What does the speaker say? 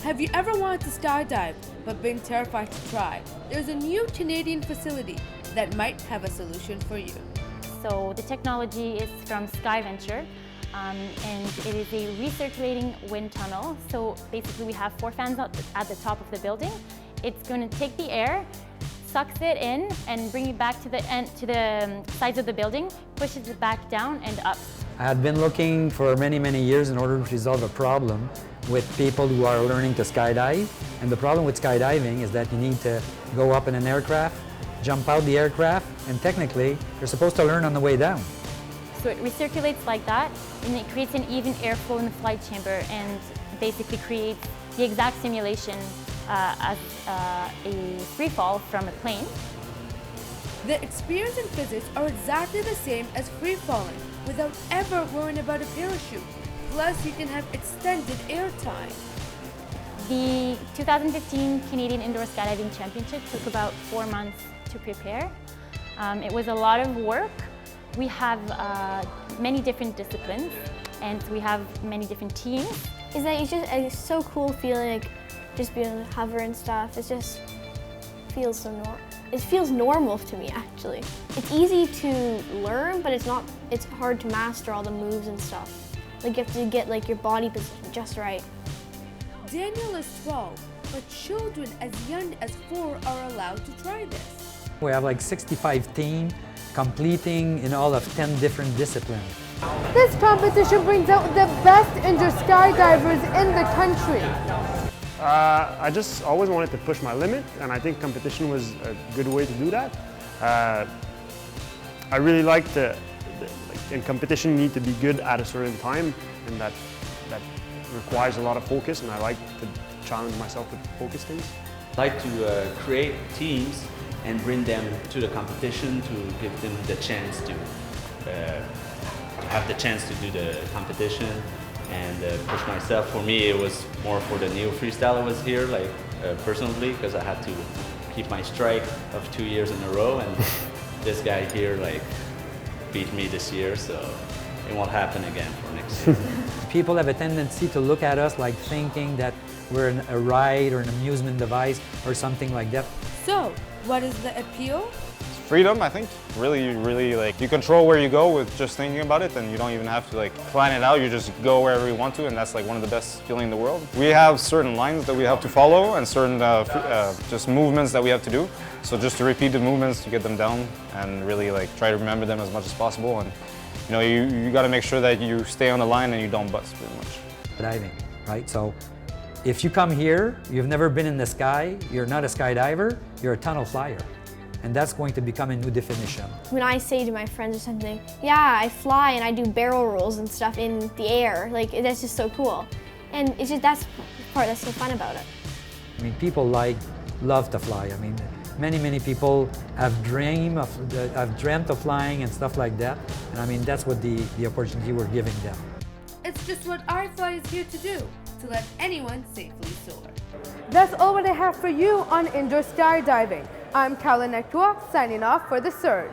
Have you ever wanted to skydive but been terrified to try? There's a new Canadian facility that might have a solution for you. So the technology is from Skydiving, and it is a recirculating wind tunnel. So basically we have 4 fans at the top of the building. It's going to take the air, sucks it in and bring it back to the sides of the building, pushes it back down and up. I had been looking for many years in order to resolve a problem with people who are learning to skydive. And the problem with skydiving is that you need to go up in an aircraft, jump out the aircraft, and technically you're supposed to learn on the way down. So it recirculates like that, and it creates an even airflow in the flight chamber and basically creates the exact simulation as a free fall from a plane. The experience and physics are exactly the same as free falling without ever worrying about a parachute. Plus, you can have extended air time. The 2015 Canadian Indoor Skydiving Championship took about 4 months to prepare. It was a lot of work. We have many different disciplines and we have many different teams. It's so cool feeling like just being able to hover and stuff. It just feels so normal. It feels normal to me actually. It's easy to learn, but it's hard to master all the moves and stuff. Like you have to get like your body position just right. Daniel is 12, but children as young as 4 are allowed to try this. We have like 65 teams completing in all of 10 different disciplines. This competition brings out the best indoor skydivers in the country. I just always wanted to push my limit, and I think competition was a good way to do that. I really like in competition you need to be good at a certain time, and that requires a lot of focus, and I like to challenge myself to focus things. I like to create teams and bring them to the competition to give them the chance to have the chance to do the competition and push myself. For me, it was more for the neo freestyle I was here, like personally, because I had to keep my strike of 2 years in a row, and this guy here like beat me this year, so it won't happen again for next year. People have a tendency to look at us like thinking that we're a ride or an amusement device or something like that. So, what is the appeal? Freedom, I think. Really, like, you control where you go with just thinking about it, and you don't even have to like plan it out. You just go wherever you want to, and that's like one of the best feelings in the world. We have certain lines that we have to follow and certain just movements that we have to do. So just to repeat the movements to get them down and really like try to remember them as much as possible. And you know, you got to make sure that you stay on the line and you don't bust pretty much. Diving, right? So if you come here, you've never been in the sky, you're not a skydiver, you're a tunnel flyer. And that's going to become a new definition. When I say to my friends or something, yeah, I fly and I do barrel rolls and stuff in the air, like that's just so cool. And it's just that's the part that's so fun about it. I mean, people love to fly. I mean, many people have dreamt of flying and stuff like that. And I mean, that's what the opportunity we're giving them. It's just what iFly is here to do, to let anyone safely soar. That's all what I have for you on indoor skydiving. I'm Carla Nektua, signing off for The Surge.